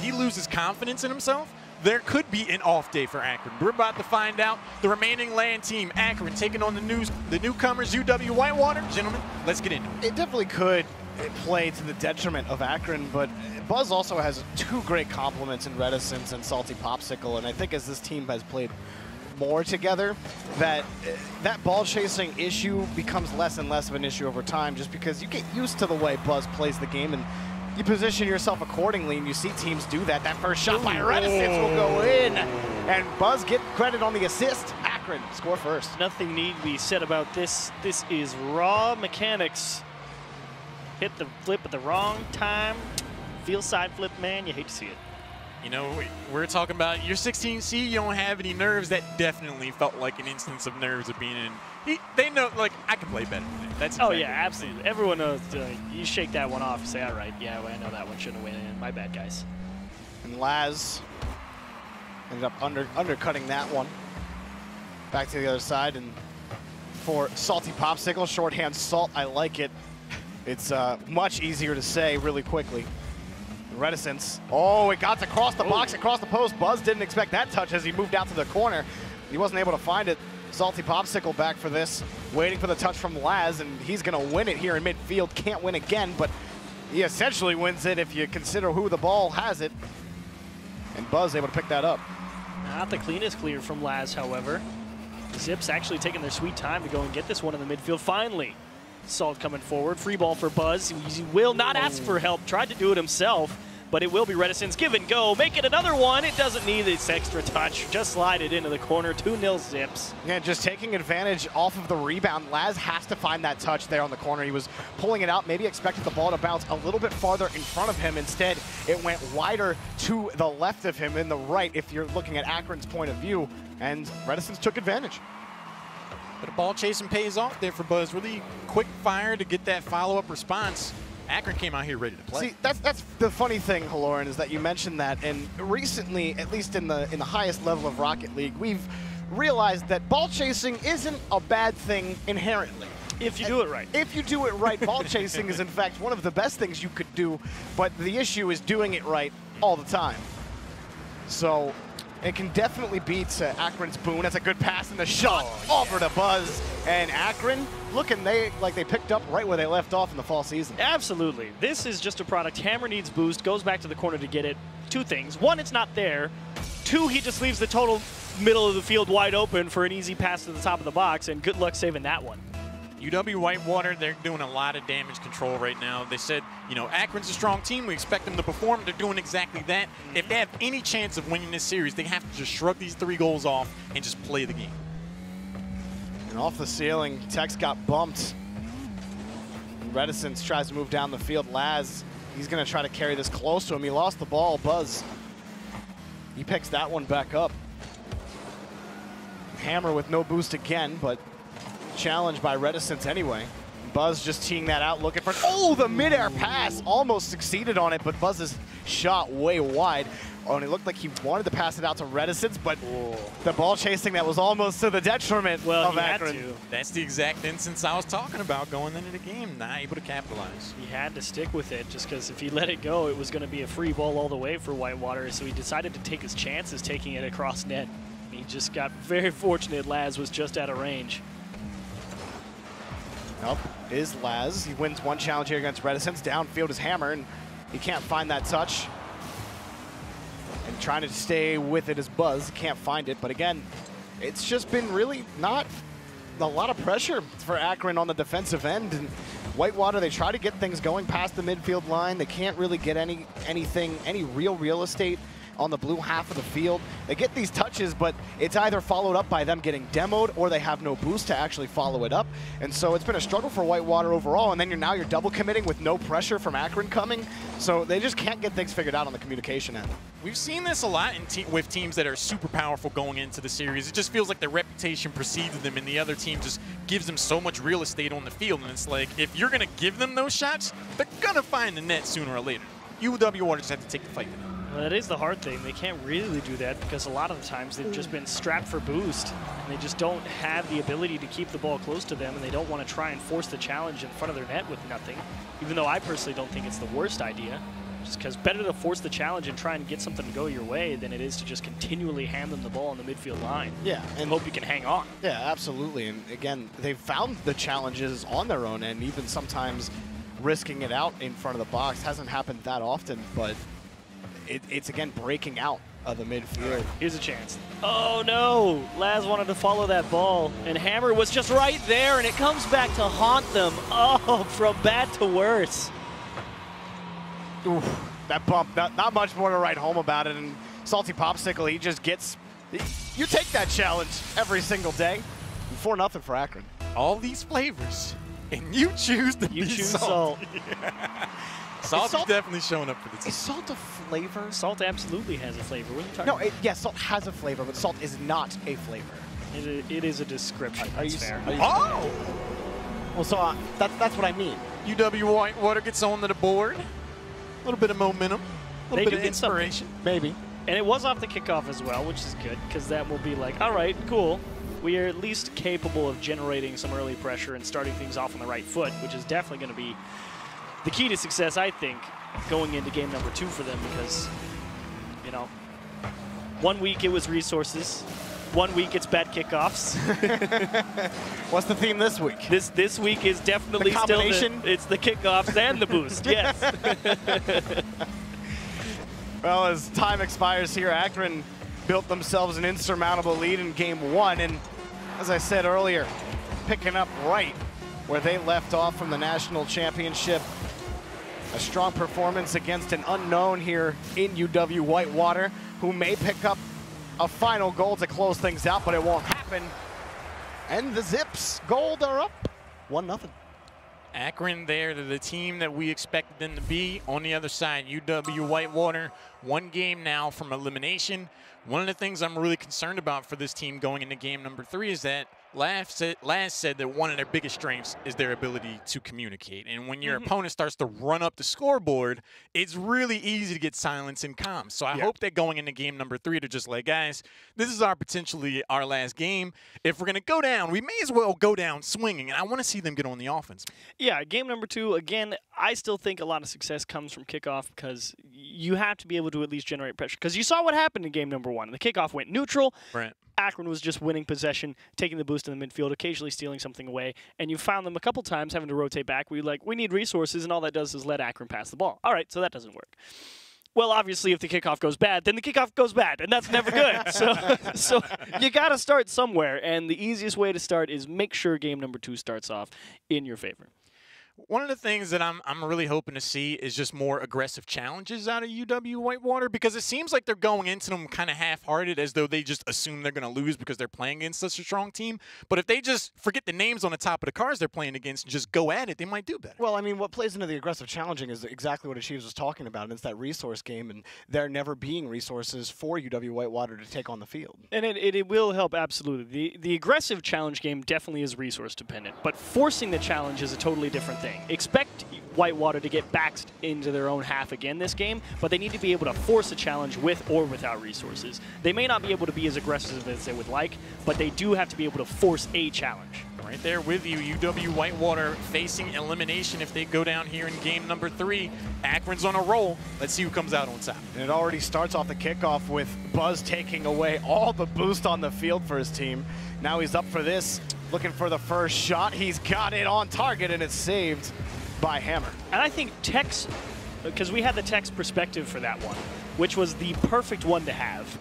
he loses confidence in himself, there could be an off day for Akron. We're about to find out. The remaining land team, Akron, taking on the newcomers, UW Whitewater. Gentlemen, let's get into it. It definitely could play to the detriment of Akron, but Buzz also has two great compliments in Reticence and Salty Popsicle, and I think as this team has played more together, that ball chasing issue becomes less and less of an issue over time, just because you get used to the way Buzz plays the game and you position yourself accordingly, and you see teams do that. That first shot by Reticence will go in, and Buzz get credit on the assist. Akron score first. Nothing need to be said about this. This is raw mechanics. Hit the flip at the wrong time. Field side flip, man, you hate to see it. You know, we're talking about your 16C, you don't have any nerves. That definitely felt like an instance of nerves of being in. They know, like, I can play better than that. That's exactly yeah, absolutely. Everyone knows. You shake that one off, you say, all right, yeah, well, I know that one shouldn't have went in. My bad, guys. And Laz ended up undercutting that one. Back to the other side, and for Salty Popsicle, shorthand Salt, I like it. It's much easier to say really quickly. Reticence. Oh, it got across the box, across the post. Buzz didn't expect that touch as he moved out to the corner. He wasn't able to find it. Salty Popsicle back for this, waiting for the touch from Laz, and he's going to win it here in midfield. Can't win again, but he essentially wins it if you consider who the ball has it. And Buzz able to pick that up. Not the cleanest clear from Laz, however. Zips actually taking their sweet time to go and get this one in the midfield. Finally, Salt coming forward. Free ball for Buzz. He will not ask for help. Tried to do it himself, but it will be Reticence. Give and go. Make it another one. It doesn't need this extra touch. Just slide it into the corner. 2-0 Zips. Yeah, just taking advantage off of the rebound. Laz has to find that touch there on the corner. He was pulling it out, maybe expected the ball to bounce a little bit farther in front of him. Instead, it went wider to the left of him in the right, if you're looking at Akron's point of view, and Reticence took advantage. But the ball chasing pays off there for Buzz. Really quick fire to get that follow-up response. Akron came out here ready to play. See, that's the funny thing, Haloran, is that you mentioned that, and recently, at least in the highest level of Rocket League, we've realized that ball chasing isn't a bad thing inherently. If you do it right. If you do it right, ball chasing is in fact one of the best things you could do, but the issue is doing it right all the time. So it can definitely beat Akron's boon. That's a good pass and the shot over to Buzz. And Akron looking like they picked up right where they left off in the fall season. Absolutely. This is just a product. Hammer needs boost, goes back to the corner to get it. Two things. One, it's not there. Two, he just leaves the total middle of the field wide open for an easy pass to the top of the box, and good luck saving that one. UW Whitewater, they're doing a lot of damage control right now. They said, you know, Akron's a strong team. We expect them to perform. They're doing exactly that. If they have any chance of winning this series, they have to just shrug these 3 goals off and just play the game. And off the ceiling, Tex got bumped. And Reticence tries to move down the field. Laz, he's going to try to carry this close to him. He lost the ball. Buzz, he picks that one back up. Hammer with no boost again, but challenged by Reticence anyway. Buzz just teeing that out, looking for, oh, the midair pass, almost succeeded on it, but Buzz's shot way wide. Oh, and it looked like he wanted to pass it out to Reticence, but the ball chasing that was almost to the detriment of Akron. That's the exact instance I was talking about going into the game, not able to capitalize. He had to stick with it just because if he let it go, it was going to be a free ball all the way for Whitewater, so he decided to take his chances taking it across net. He just got very fortunate. Laz was just out of range. Up is Laz. He wins one challenge here against Reticence. Downfield is Hammer, and he can't find that touch. And trying to stay with it is Buzz. Can't find it, but again, it's just been really not a lot of pressure for Akron on the defensive end. And Whitewater, they try to get things going past the midfield line. They can't really get any real estate on the blue half of the field. They get these touches, but it's either followed up by them getting demoed or they have no boost to actually follow it up. And so it's been a struggle for Whitewater overall, and then now you're double committing with no pressure from Akron coming. So they just can't get things figured out on the communication end. We've seen this a lot with teams that are super powerful going into the series. It just feels like their reputation precedes them, and the other team just gives them so much real estate on the field. And it's like, if you're going to give them those shots, they're going to find the net sooner or later. UW Water just have to take the fight to them. Well, that is the hard thing. They can't really do that because a lot of the times they've just been strapped for boost, and they just don't have the ability to keep the ball close to them, and they don't want to try and force the challenge in front of their net with nothing, even though I personally don't think it's the worst idea. Just because better to force the challenge and try and get something to go your way than it is to just continually hand them the ball on the midfield line. Yeah, and hope you can hang on. Yeah, absolutely. And again, they've found the challenges on their own, and even sometimes risking it out in front of the box hasn't happened that often, but it's again breaking out of the midfield. Right, here's a chance. Oh no! Laz wanted to follow that ball, and Hammer was just right there, and it comes back to haunt them. Oh, from bad to worse. Oof, that bump, not much more to write home about it. And Salty Popsicle, he just gets, you take that challenge every single day. 4-0 for Akron. All these flavors, and you choose to be salt. Yeah. Salt is definitely showing up for the team. Is salt a flavor? Salt absolutely has a flavor. What are you talking about? Yeah, salt has a flavor, but salt is not a flavor. It is a description. Are That's fair. Oh! Well, so that's what I mean. UW Whitewater gets on to the board. A little bit of momentum, a little bit of inspiration. Maybe. And it was off the kickoff as well, which is good, because that will be like, all right, cool. We are at least capable of generating some early pressure and starting things off on the right foot, which is definitely going to be the key to success, I think, going into game number 2 for them, because, you know, 1 week it was resources. 1 week it's bad kickoffs. What's the theme this week? This week is definitely still it's the kickoffs and the boost, yes. Well, as time expires here, Akron built themselves an insurmountable lead in game 1, and as I said earlier, picking up right where they left off from the national championship. A strong performance against an unknown here in UW Whitewater, who may pick up a final goal to close things out, but it won't happen. And the Zips Gold are up 1-0. Akron there, to the team that we expected them to be. On the other side, UW Whitewater, 1 game now from elimination. One of the things I'm really concerned about for this team going into game number 3 is that Laz said that one of their biggest strengths is their ability to communicate. And when your opponent starts to run up the scoreboard, it's really easy to get silence in comms. So I hope that going into game number 3, they're just like, guys, this is potentially our last game. If we're going to go down, we may as well go down swinging. And I want to see them get on the offense. Yeah, game number 2, again, I still think a lot of success comes from kickoff, because you have to be able to at least generate pressure. Because you saw what happened in game number 1. The kickoff went neutral. Right. Akron was just winning possession, taking the boost in the midfield, occasionally stealing something away, and you found them a couple times having to rotate back. We need resources, and all that does is let Akron pass the ball. All right, so that doesn't work. Well, obviously, if the kickoff goes bad, then the kickoff goes bad, and that's never good. So you got to start somewhere, and the easiest way to start is make sure game number 2 starts off in your favor. One of the things that I'm really hoping to see is just more aggressive challenges out of UW Whitewater, because it seems like they're going into them kind of half-hearted, as though they just assume they're going to lose because they're playing against such a strong team. But if they just forget the names on the top of the cards they're playing against and just go at it, they might do better. Well, I mean, what plays into the aggressive challenging is exactly what Achieves was talking about, and it's that resource game, and there never being resources for UW Whitewater to take on the field. And it will help, absolutely. The aggressive challenge game definitely is resource-dependent, but forcing the challenge is a totally different thing. Expect Whitewater to get backed into their own half again this game, but they need to be able to force a challenge with or without resources. They may not be able to be as aggressive as they would like, but they do have to be able to force a challenge. Right there with you, UW Whitewater facing elimination if they go down here in game number 3. Akron's on a roll. Let's see who comes out on top. And it already starts off the kickoff with Buzz taking away all the boost on the field for his team. Now he's up for this, looking for the first shot. He's got it on target, and it's saved by Hammer. And I think Tech's, because we had the Tech's perspective for that one, which was the perfect one to have.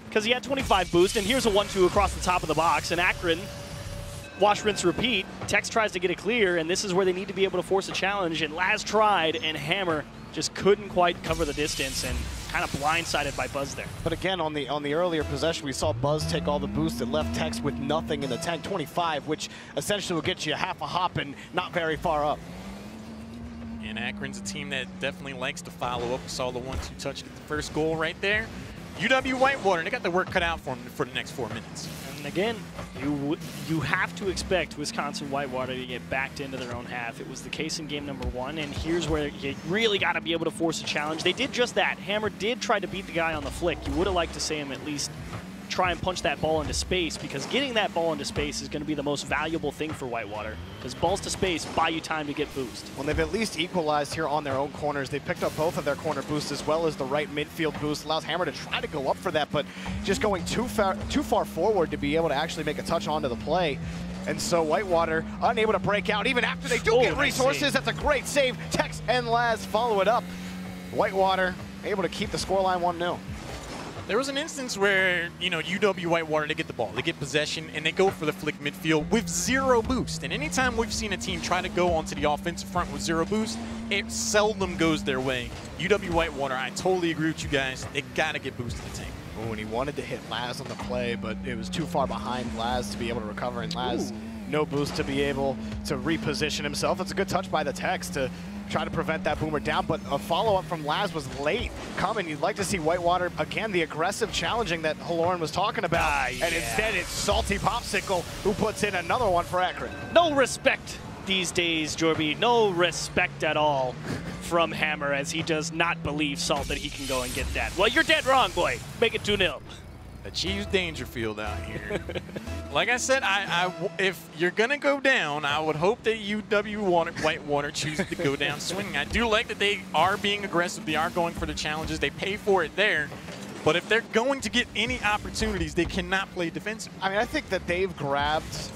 Because he had 25 boost, and here's a 1-2 across the top of the box, and Akron, wash, rinse, repeat. Tex tries to get it clear, and this is where they need to be able to force a challenge, and Laz tried, and Hammer just couldn't quite cover the distance, and kind of blindsided by Buzz there. But again, on the earlier possession, we saw Buzz take all the boost and left Tex with nothing in the tank, 25, which essentially will get you half a hop and not very far up. And Akron's a team that definitely likes to follow up. We saw the 1-2 touch at the first goal right there. UW Whitewater, they got the work cut out for them for the next 4 minutes. And again, you have to expect Wisconsin Whitewater to get backed into their own half. It was the case in game number 1, and here's where you really got to be able to force a challenge. They did just that. Hammer did try to beat the guy on the flick. You would have liked to see him at least try and punch that ball into space, because getting that ball into space is going to be the most valuable thing for Whitewater, because balls to space buy you time to get boost. Well, they've at least equalized here on their own corners. They picked up both of their corner boosts as well as the right midfield boost. Allows Hammer to try to go up for that, but just going too far forward to be able to actually make a touch onto the play. And so Whitewater unable to break out even after they do get resources. That's a great save. Tex and Laz follow it up. Whitewater able to keep the scoreline 1-0. There was an instance where, you know, UW Whitewater, they get the ball, they get possession, and they go for the flick midfield with 0 boost. And anytime we've seen a team try to go onto the offensive front with 0 boost, it seldom goes their way. UW Whitewater, I totally agree with you guys. They got to get boost to the tank. Oh, and he wanted to hit Laz on the play, but it was too far behind Laz to be able to recover. And Laz, no boost to be able to reposition himself. It's a good touch by the Tex to try to prevent that boomer down, but a follow-up from Laz was late coming. You'd like to see Whitewater, again, the aggressive challenging that Haloran was talking about. And instead, it's Salty Popsicle who puts in another one for Akron. No respect these days, Jorby. No respect at all from Hammer, as he does not believe Salt that he can go and get that. Well, you're dead wrong, boy. Make it 2-0. Achieves Dangerfield out here. Like I said, if you're going to go down, I would hope that UW Whitewater chooses to go down swinging. I do like that they are being aggressive. They are going for the challenges. They pay for it there. But if they're going to get any opportunities, they cannot play defensive. I mean, I think that they've grabbed,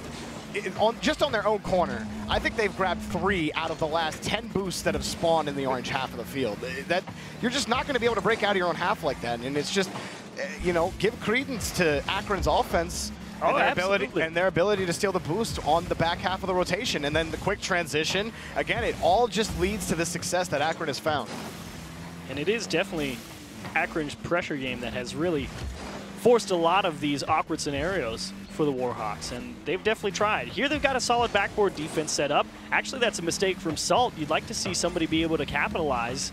just on their own corner, I think they've grabbed 3 out of the last 10 boosts that have spawned in the orange half of the field. That you're just not going to be able to break out of your own half like that. And it's just, you know, give credence to Akron's offense and their ability to steal the boost on the back half of the rotation. And then the quick transition. Again, it all just leads to the success that Akron has found. And it is definitely Akron's pressure game that has really forced a lot of these awkward scenarios for the Warhawks, and they've definitely tried. Here they've got a solid backboard defense set up. Actually, that's a mistake from Salt. You'd like to see somebody be able to capitalize,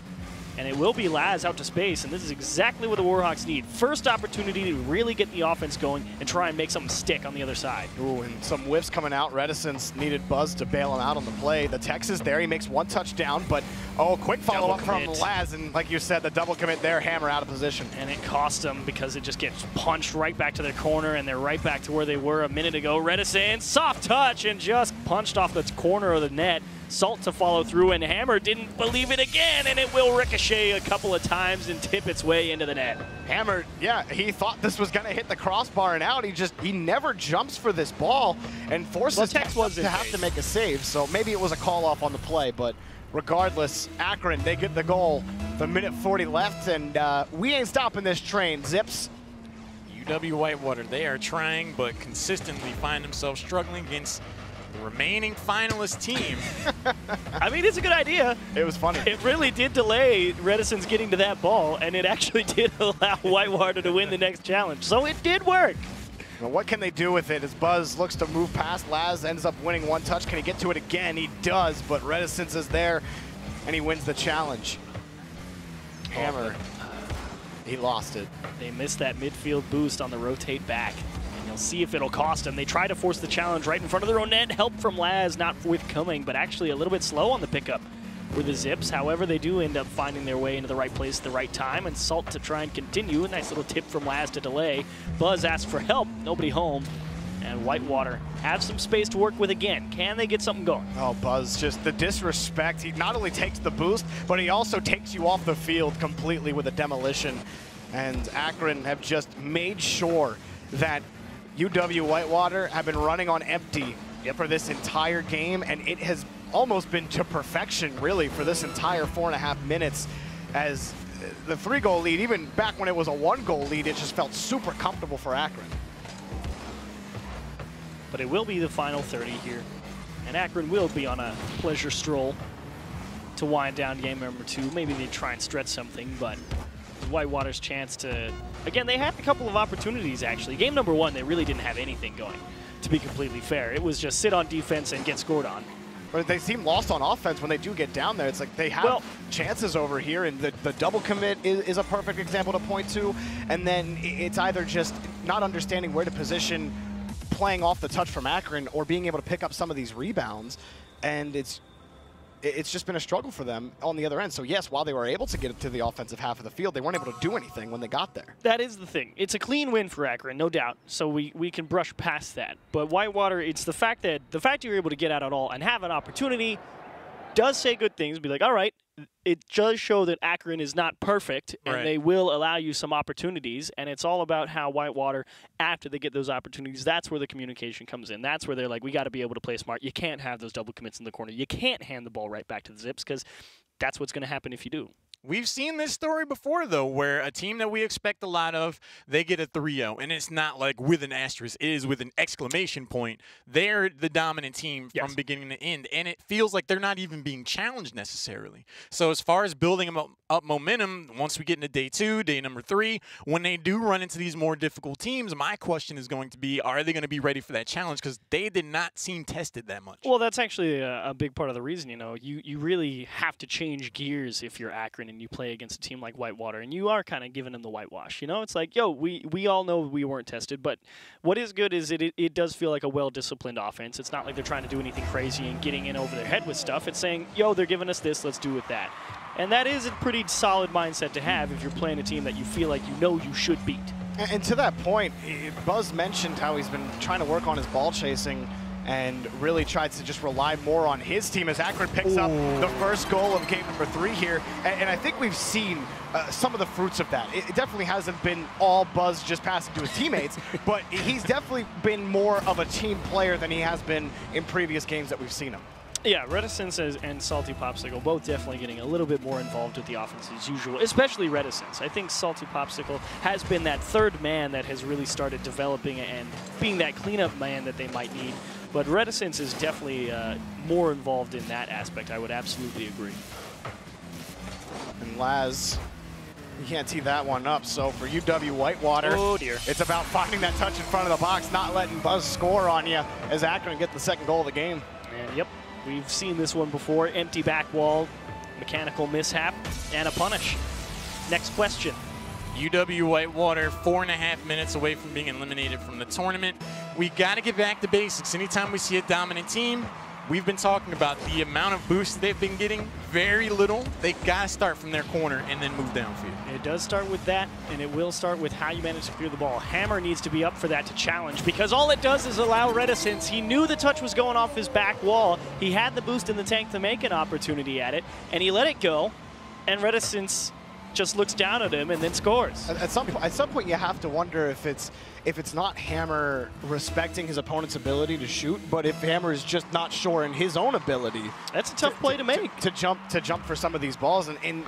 and it will be Laz out to space, and this is exactly what the Warhawks need. First opportunity to really get the offense going and try and make something stick on the other side. Ooh, and some whiffs coming out. Reticence needed Buzz to bail him out on the play. The Tex is there. He makes 1 touchdown, but quick follow-up from Laz, and like you said, the double commit there, Hammer out of position. And it cost them because it just gets punched right back to their corner, and they're right back to where they were a minute ago. Reticence, soft touch, and just punched off the corner of the net. Salt to follow through, and Hammer didn't believe it again, and it will ricochet a couple of times and tip its way into the net. Hammer, yeah, he thought this was going to hit the crossbar and out. He never jumps for this ball and forces Tex to have to make a save. So maybe it was a call off on the play, but regardless, Akron, they get the goal. The minute 40 left, and we ain't stopping this train. Zips. UW Whitewater, they are trying, but consistently find themselves struggling against the remaining finalist team. I mean, it's a good idea. It was funny. It really did delay Reticence getting to that ball, and it actually did allow Whitewater to win the next challenge. So it did work. Well, what can they do with it as Buzz looks to move past Laz, ends up winning 1 touch. Can he get to it again? He does, but Reticence is there, and he wins the challenge. Hammer, he lost it. They missed that midfield boost on the rotate back. You'll see if it'll cost them. They try to force the challenge right in front of their own net. Help from Laz, not forthcoming, but actually a little bit slow on the pickup for the Zips. However, they do end up finding their way into the right place at the right time, and Salt to try and continue. A nice little tip from Laz to delay. Buzz asks for help. Nobody home. And Whitewater have some space to work with again. Can they get something going? Oh, Buzz, just the disrespect. He not only takes the boost, but he also takes you off the field completely with a demolition. And Akron have just made sure that UW Whitewater have been running on empty for this entire game, and it has almost been to perfection, really, for this entire 4.5 minutes. As the 3-goal lead, even back when it was a 1-goal lead, it just felt super comfortable for Akron. But it will be the final 30 here, and Akron will be on a pleasure stroll to wind down game number 2. Maybe they try and stretch something, but Whitewater's chance to, again, they had a couple of opportunities actually. Game number 1, they really didn't have anything going, to be completely fair. It was just sit on defense and get scored on. But they seem lost on offense when they do get down there. It's like they have chances over here, and the double commit is a perfect example to point to. And then it's either just not understanding where to position, playing off the touch from Akron, or being able to pick up some of these rebounds. And it's it's just been a struggle for them on the other end. So yes, while they were able to get to the offensive half of the field, they weren't able to do anything when they got there. That is the thing. It's a clean win for Akron, no doubt. So we can brush past that. But Whitewater, it's the fact you're able to get out at all and have an opportunity does say good things. Be like, all right, it does show that Akron is not perfect, and they will allow you some opportunities. And it's all about how Whitewater, after they get those opportunities, that's where the communication comes in. That's where they're like, we got to be able to play smart. You can't have those double commits in the corner. You can't hand the ball right back to the Zips, because that's what's going to happen if you do. We've seen this story before, though, where a team that we expect a lot of, they get a 3-0. And it's not like with an asterisk. It is with an exclamation point. They're the dominant team from beginning to end. And it feels like they're not even being challenged necessarily. So as far as building up momentum, once we get into day 2, day number 3, when they do run into these more difficult teams, my question is going to be, are they going to be ready for that challenge? Because they did not seem tested that much. Well, that's actually a big part of the reason. You really have to change gears if you're Akron and you play against a team like Whitewater, and you are kind of giving them the whitewash. It's like, yo, we all know we weren't tested, but what is good is it does feel like a well-disciplined offense. It's not like they're trying to do anything crazy and getting in over their head with stuff. It's saying, yo, they're giving us this, let's do with that. And that is a pretty solid mindset to have if you're playing a team that you feel like you should beat. And to that point, Buzz mentioned how he's been trying to work on his ball chasing and really tried to just rely more on his team as Akron picks up the first goal of game number 3 here. And I think we've seen some of the fruits of that. It definitely hasn't been all Buzz just passing to his teammates, but he's definitely been more of a team player than he has been in previous games that we've seen him. Yeah, Reticence and Salty Popsicle both definitely getting a little bit more involved with the offense as usual, especially Reticence. I think Salty Popsicle has been that third man that has really started developing and being that cleanup man that they might need. But Reticence is definitely more involved in that aspect. I would absolutely agree. And Laz, you can't tee that one up. So for UW Whitewater, oh dear, it's about finding that touch in front of the box, not letting Buzz score on you as Akron get the second goal of the game. And yep, we've seen this one before. Empty back wall, mechanical mishap, and a punish. Next question. UW Whitewater, 4.5 minutes away from being eliminated from the tournament. We got to get back to basics. Anytime we see a dominant team, we've been talking about the amount of boosts they've been getting. Very little. They got to start from their corner and then move downfield. It does start with that, and it will start with how you manage to clear the ball. Hammer needs to be up for that to challenge, because all it does is allow Reticence. He knew the touch was going off his back wall. He had the boost in the tank to make an opportunity at it, and he let it go, and Reticence just looks down at him and then scores. At some point, you have to wonder if it's not Hammer respecting his opponent's ability to shoot, but if Hammer is just not sure in his own ability. That's a tough play to make. To jump for some of these balls, and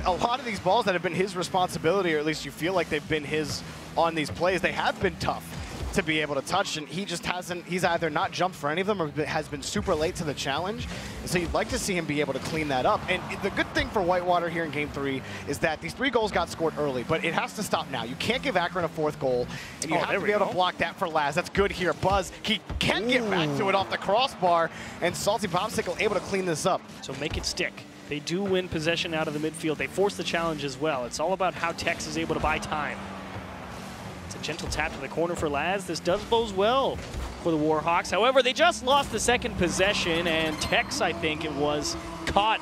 a lot of these balls that have been his responsibility, or at least you feel like they've been his on these plays, they have been tough to be able to touch, and he just hasn't. He's either not jumped for any of them or has been super late to the challenge. And so you'd like to see him be able to clean that up. And the good thing for Whitewater here in Game 3 is that these 3 goals got scored early, but it has to stop now. You can't give Akron a 4th goal, and you have to be able to block that for Laz. That's good here. Buzz, he can get back to it off the crossbar, and Salty Popsicle able to clean this up. So make it stick. They do win possession out of the midfield. They force the challenge as well. It's all about how Tex is able to buy time. It's a gentle tap to the corner for Laz. This does bode well for the Warhawks. However, they just lost the second possession, and Tex, I think it was, caught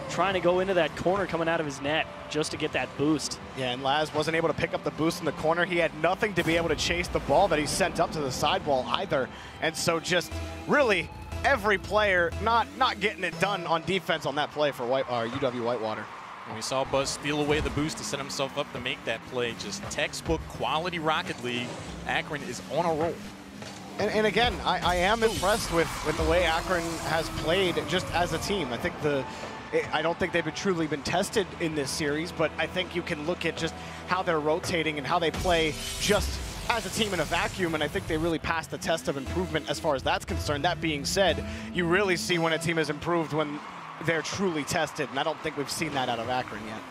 trying to go into that corner coming out of his net just to get that boost. Yeah, and Laz wasn't able to pick up the boost in the corner. He had nothing to be able to chase the ball that he sent up to the sidewall either. And so just really every player not getting it done on defense on that play for UW Whitewater. And we saw Buzz steal away the boost to set himself up to make that play. Just textbook quality Rocket League. Akron is on a roll. And again, I am impressed with the way Akron has played just as a team. I think I don't think they've truly been tested in this series, but I think you can look at just how they're rotating and how they play just as a team in a vacuum, and I think they really passed the test of improvement as far as that's concerned. That being said, you really see when a team has improved when they're truly tested, and I don't think we've seen that out of Akron yet.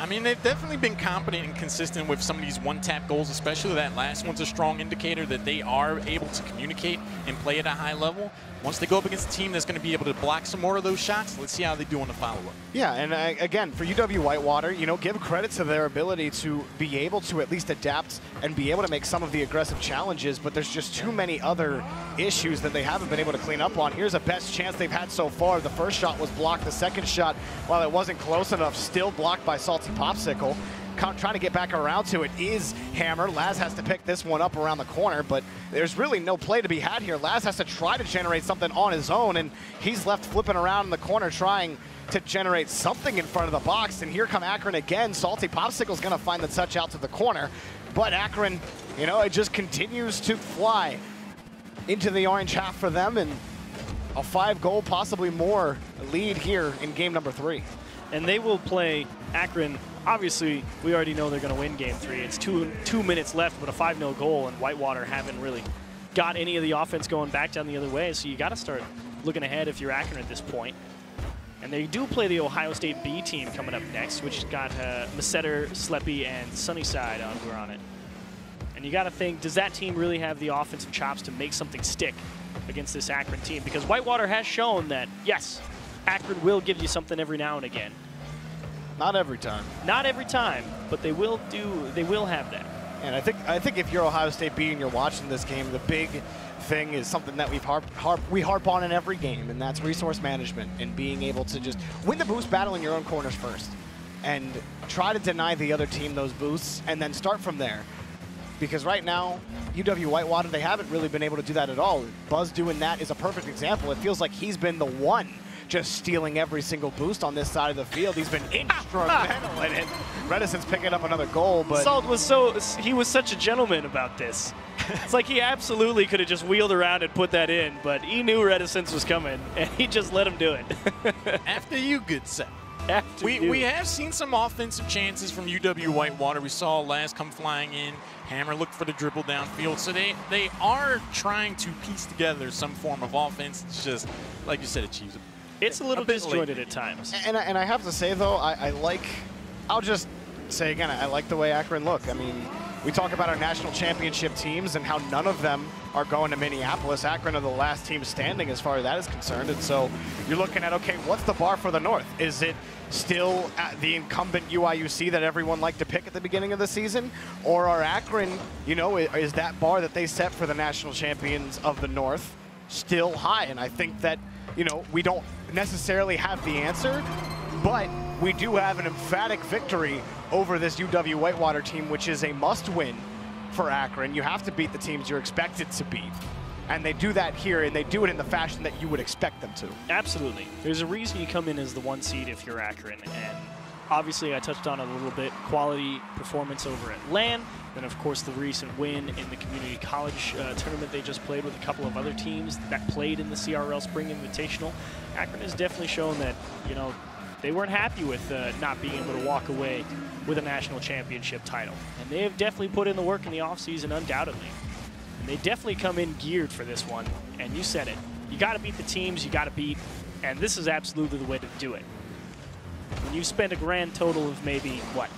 I mean, they've definitely been competent and consistent with some of these one-tap goals, especially that last one's a strong indicator that they are able to communicate and play at a high level. Once they go up against a team that's going to be able to block some more of those shots, let's see how they do on the follow-up. Yeah, and again, for UW-Whitewater, you know, give credit to their ability to be able to at least adapt and be able to make some of the aggressive challenges, but there's just too many other issues that they haven't been able to clean up on. Here's a best chance they've had so far. The first shot was blocked. The second shot, while it wasn't close enough, still blocked by Salty Popsicle. Trying to get back around to it is Hammer. Laz has to pick this one up around the corner, but there's really no play to be had here. Laz has to try to generate something on his own, and he's left flipping around in the corner trying to generate something in front of the box. And here come Akron again. Salty Popsicle's going to find the touch out to the corner, but Akron, you know, it just continues to fly into the orange half for them, and a 5-goal, possibly more, lead here in game number 3. And they will play Akron. Obviously, we already know they're going to win Game 3. It's two minutes left, but a 5-0 goal, and Whitewater haven't really got any of the offense going back down the other way, so you got to start looking ahead if you're Akron at this point. And they do play the Ohio State B team coming up next, which got Messetter, Sleppy, and Sunnyside who are on it. And you got to think, does that team really have the offensive chops to make something stick against this Akron team? Because Whitewater has shown that, yes, Akron will give you something every now and again. Not every time. Not every time, but they will have that. And I think if you're Ohio State B and you're watching this game, the big thing is something that we harp on in every game, and that's resource management and being able to just win the boost battle in your own corners first and try to deny the other team those boosts and then start from there. Because right now, UW-Whitewater, they haven't really been able to do that at all. Buzz doing that is a perfect example. It feels like he's been the one just stealing every single boost on this side of the field. He's been instrumental in it. Reticence picking up another goal, but Salt was he was such a gentleman about this. It's like he absolutely could have just wheeled around and put that in, but he knew Reticence was coming, and he just let him do it. After you, good set. We have seen some offensive chances from UW-Whitewater. We saw Laz come flying in. Hammer looked for the dribble downfield. So they are trying to piece together some form of offense. It's just, like you said, it's a little disjointed at times. And I have to say, though, I'll just say again, I like the way Akron look. I mean, we talk about our national championship teams and how none of them are going to Minneapolis. Akron are the last team standing as far as that is concerned. And so you're looking at, okay, what's the bar for the North? Is it still the incumbent UIUC that everyone liked to pick at the beginning of the season? Or are Akron, you know, is that bar that they set for the national champions of the North still high? And I think that, you know, we don't necessarily have the answer, but we do have an emphatic victory over this UW-Whitewater team, which is a must-win for Akron. You have to beat the teams you're expected to beat. And they do that here, and they do it in the fashion that you would expect them to. Absolutely. There's a reason you come in as the 1 seed if you're Akron. And obviously, I touched on it a little bit, quality performance over at LAN. Then, of course, the recent win in the community college tournament they just played with a couple of other teams that played in the CRL Spring Invitational. Akron has definitely shown that, you know, they weren't happy with not being able to walk away with a national championship title. And they have definitely put in the work in the offseason, undoubtedly. And they definitely come in geared for this one. And you said it. You got to beat the teams you got to beat. And this is absolutely the way to do it. When you spend a grand total of maybe, what,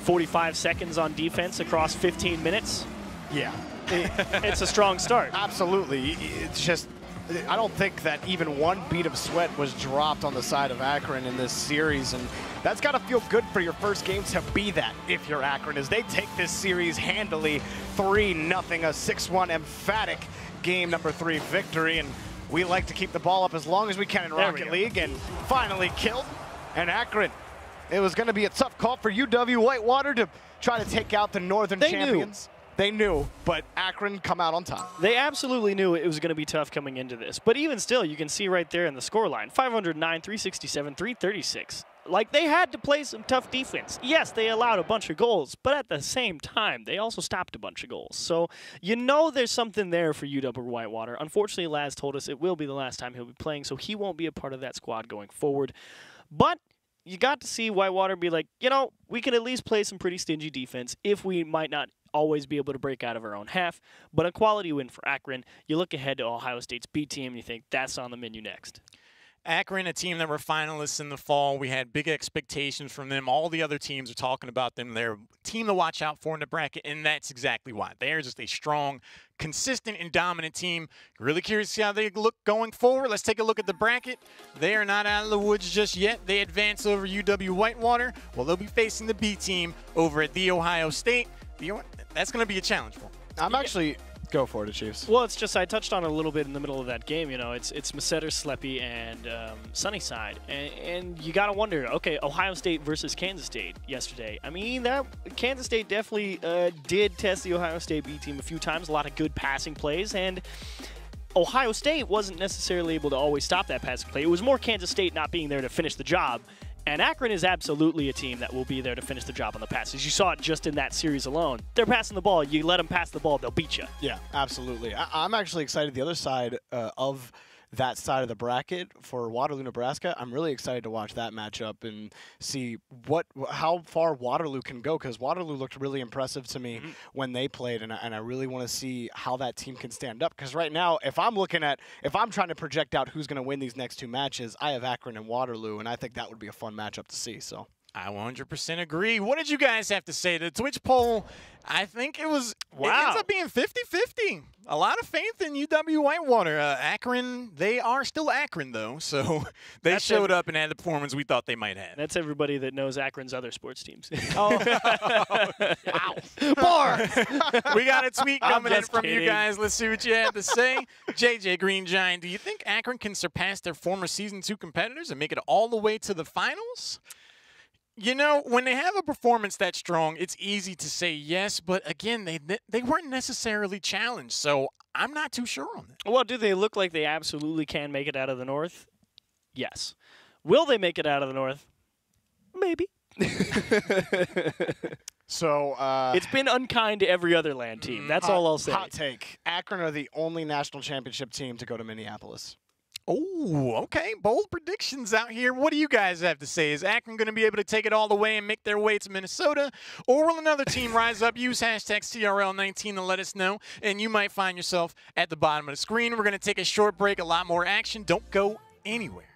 45 seconds on defense across 15 minutes? Yeah. It's a strong start. Absolutely. It's just, I don't think that even one bead of sweat was dropped on the side of Akron in this series, and that's got to feel good for your first game to be that if you're Akron, as they take this series handily 3-0, a 6-1 emphatic game number 3 victory. And we like to keep the ball up as long as we can in Rocket League, and finally killed. And Akron, it was going to be a tough call for UW-Whitewater to try to take out the Northern champions. They knew, but Akron come out on top. They absolutely knew it was going to be tough coming into this. But even still, you can see right there in the scoreline, 509, 367, 336. Like, they had to play some tough defense. Yes, they allowed a bunch of goals, but at the same time, they also stopped a bunch of goals. So you know there's something there for UW-Whitewater. Unfortunately, Laz told us it will be the last time he'll be playing, so he won't be a part of that squad going forward. But you got to see Whitewater be like, you know, we can at least play some pretty stingy defense if we might not always be able to break out of our own half. But a quality win for Akron. You look ahead to Ohio State's B team and you think that's on the menu next. Akron, a team that were finalists in the fall. We had big expectations from them. All the other teams are talking about them. They're a team to watch out for in the bracket, and that's exactly why. They're just a strong, consistent, and dominant team. Really curious to see how they look going forward. Let's take a look at the bracket. They are not out of the woods just yet. They advance over UW Whitewater. Well, they'll be facing the B team over at The Ohio State. That's going to be a challenge for them. I'm actually... Go for it, Chiefs. Well, it's just I touched on it a little bit in the middle of that game. You know, it's Meseta, Sleppy, and Sunnyside, and you got to wonder. Okay, Ohio State versus Kansas State yesterday. I mean, that Kansas State definitely did test the Ohio State B team a few times. A lot of good passing plays, and Ohio State wasn't necessarily able to always stop that passing play. It was more Kansas State not being there to finish the job. And Akron is absolutely a team that will be there to finish the job on the passes. You saw it just in that series alone. They're passing the ball. You let them pass the ball, they'll beat you. Yeah, absolutely. I'm actually excited the other side of that side of the bracket for Waterloo, Nebraska. I'm really excited to watch that matchup and see how far Waterloo can go, because Waterloo looked really impressive to me when they played, and I really want to see how that team can stand up, because right now, if I'm trying to project out who's going to win these next two matches, I have Akron and Waterloo, and I think that would be a fun matchup to see. So I 100% agree. What did you guys have to say? The Twitch poll, I think it ends up being 50-50. A lot of faith in UW Whitewater. Akron, they are still Akron, though, so they showed up and had the performance we thought they might have. That's everybody that knows Akron's other sports teams. Wow. Bars! We got a tweet coming in from you guys. Let's see what you have to say. JJ Green Giant, do you think Akron can surpass their former Season 2 competitors and make it all the way to the finals? You know, when they have a performance that strong, it's easy to say yes, but again, they weren't necessarily challenged, so I'm not too sure on that. Well, do they look like they absolutely can make it out of the North? Yes. Will they make it out of the North? Maybe. So it's been unkind to every other land team. That's all I'll say. Hot take. Akron are the only national championship team to go to Minneapolis. Oh, okay. Bold predictions out here. What do you guys have to say? Is Akron going to be able to take it all the way and make their way to Minnesota? Or will another team rise up? Use hashtag CRL19 to let us know, and you might find yourself at the bottom of the screen. We're going to take a short break, a lot more action. Don't go anywhere.